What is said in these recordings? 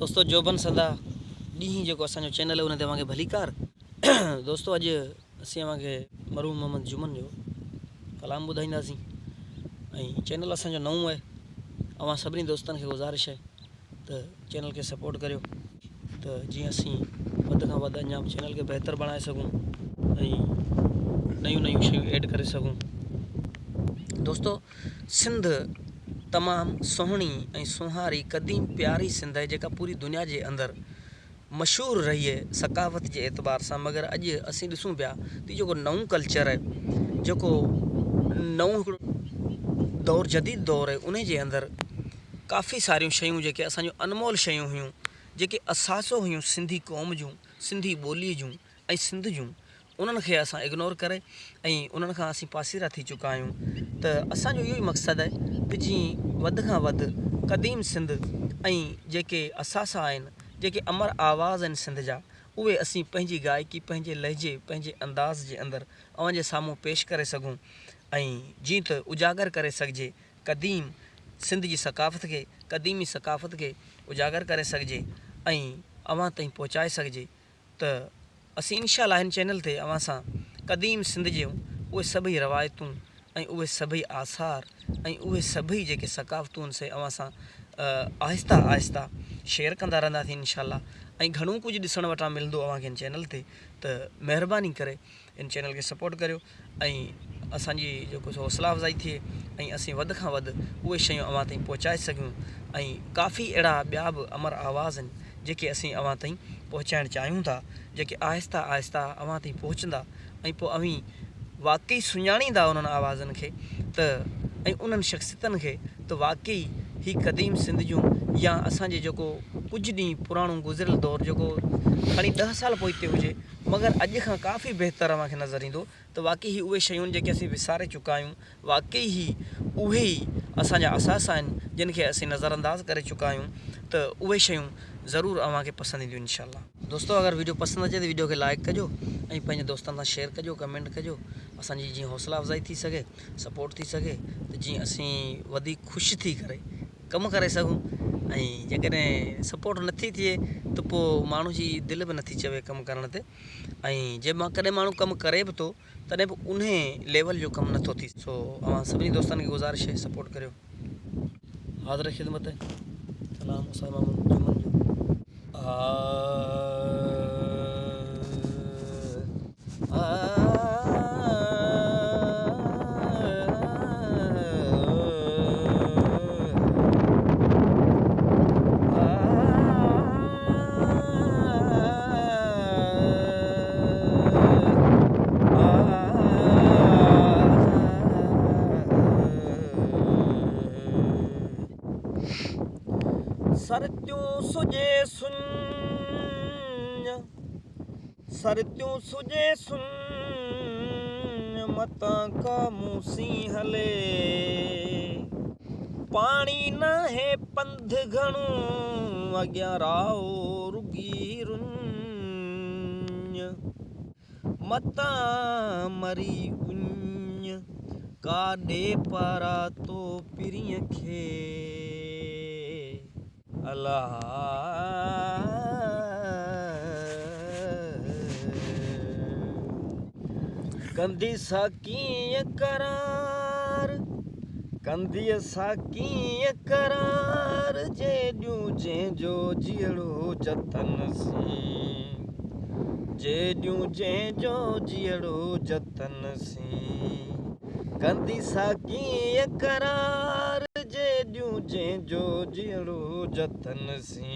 दोस्तों जोबन सदा डी जो असो चैनल है उन भलीकार। दोस्तों अज असी मरूम मोहम्मद जुमन जो कलाम बुधाईंदासीं। चैनल असो नओं है, अवां सभी दोस्तन के गुजारिश है तो चैनल के सपोर्ट करो तो जी असी वध खां वध अञा चैनल के बेहतर बणाए सकूँ, नयूं नयूं शयूं ऐड करे सकूँ। दोस्तों सिंध तमाम सोहनी ऐं सुहारी कदीम प्यारी सिंध है जेका पूरी दुनिया के अंदर मशहूर रही है सकाफत के एतबार से। मगर अज असी ॾिसूं पिया तो जो नओं कल्चर है, जो नओं दौर जदीद दौर है, उन जे अंदर काफ़ी सारियूं शयूं जेके असांजो अनमोल शयूं हुयूं, जेके असासो हुयूं सिंधी क़ौम जूं, सिंधी ॿोलीअ जूं ऐं सिंध जूं, उन्हनि खे असां इग्नोर करे ऐं उन्हनि खां असीं पासीरा थी चुका आहियूं। त असांजो इहो ई मक़सदु है कि जीअं वध खां वध क़दीम सिंध ऐं जेके असासा आहिनि, जेके अमर आवाज़ आहिनि सिंध जा, उहे असीं पंहिंजी गायकी, पंहिंजे लहजे, पंहिंजे अंदाज़ जे अंदरि अवां जे साम्हूं पेश करे सघूं ऐं जीअं त उजागर करे सघिजे क़दीम सिंध जी सकाफ़त के, क़दीमी सकाफ़त के उजागर करे सघिजे ऐं अवां ताईं पहुचाए सघिजे। त असीं इंशाअल्लाह हिन चैनल ते अवां सां क़दीम सिंध जूं उहे सभई रवायतूं ऐं उहे सभई आसार ऐं उहे सभई जेके सकाफ़तूं से अवां सां आहिस्ता आहिस्ता शेयर कंदा रहंदासीं इंशाअल्लाह। ऐं घणो कुछ ॾिसण वटां मिलंदो अवांखे हिन चैनल ते, त महिरबानी करे इन चैनल के सपोर्ट करियो ऐं असांजी जेको हौसला अफ़ज़ाई थिए ऐं असीं वध खां वध उहे शयूं अवां ताईं पहुचाए सघूं। ऐं काफ़ी अहिड़ा ॿिया बि अमर आवाज़ आहिनि जेके असीं अवां ताईं पहुचाइणु चाहियूं था, जेके आहिस्ता आहिस्ता अवां ताईं पहुचंदा ऐं पोइ अवीं वाकई सुञाणींदा उन्हनि आवाज़नि खे त ऐं उन्हनि शख़्सियतनि खे त वाकई ही क़दीम सिंध जूं या असांजे जेको कुझु ॾींहुं पुराणो गुज़िरियल दौर जेको खणी 10 साल पोइते हुजे मगर अॼु खां काफ़ी बहितर अव्हांखे नज़र ईंदो त वाकई ही उहे शयूं जेके असीं विसारे चुका आहियूं, वाकई ही उहे ई असांजा असास आहिनि जिन खे असीं नज़रअंदाज़ करे चुका आहियूं। त उहे शयूं ज़रूरु अव्हांखे पसंदि ईंदियूं इंशाअल्लाह। दोस्तों अगर वीडियो पसंदि अचे तो वीडियो के लाइक कजो ऐं पंहिंजे दोस्तनि सां शेयर कजो, कमेंट कजो, असांजी जीअं हौसला अफ़ज़ाई थी सघे, सपोर्ट थी सघे, त जीअं असीं वधीक ख़ुशि थी करे कमु करे सघूं। ऐं जेकॾहिं सपोर्ट नथी थिए त पोइ माण्हू जी दिलि बि नथी चवे कमु करण ते, ऐं जे मां कॾहिं माण्हू कमु करे बि थो तॾहिं बि उन लेवल जो कमु नथो थी। सो अवां सभिनी दोस्तनि खे गुज़ारिश है सपोर्ट करियो। हाज़िर ख़िदमत है कलाम मोहम्मद जुमन जो। सरत्यूं सुजे सुन, सरत्यूं सुजे सुन, मतां का मूसी हले, पानी न है पंध घणो, अॻियां राहो रुगी रुन, मतां मरी उञ, काॾे पारा तो पिरीअ खे, अल्लाह कंदी सा कीअं करार, कंदी सा कीअं करार, जेॾियूं जंहिंजो जीअड़ो जतन सी, जेॾियूं जंहिंजो जीअड़ो जतन सी, कंदी सा कीअं करार, जेॾियूं जंहिंजो जीअड़ो जतन सी,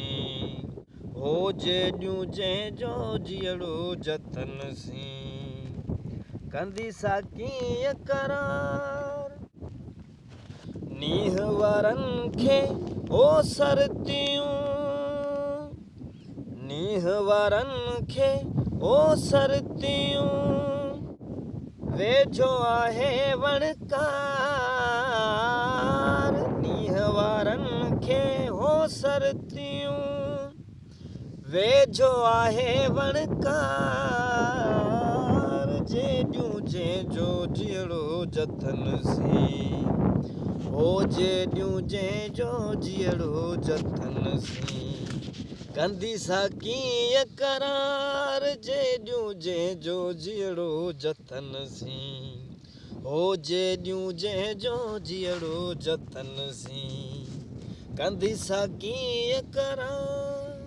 हो जेॾियूं जंहिंजो जीअड़ो जतन सी, कंदी सा कीअं करार। नीह वारनि खे ओ सरतियूं, नीह वारनि खे ओ सरतियूं, वेझो आहे वणकार, नीह वारनि खे हो सरतियूं, वेझो आहे वणकार, जेॾियूं जंहिंजो जीअड़ो जतन सी, हो जेॾियूं जंहिंजो जीअड़ो जतन सी, कंदी सा कीअं करार जेॾियूं जंहिंजो जीअड़ो जतन सी हो जेॾियूं जंहिंजो जीअड़ो जतन सी कंदी सा कीअं करार।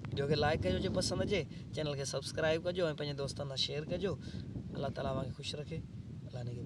वीडियो खे लाइक कजो जे पसंदि अचे, चैनल खे सब्सक्राइब कजो ऐं पंहिंजे दोस्तनि सां शेयर कजो। अल्लाह ताला तव्हांखे ख़ुशि रखे। अल्लाह ने के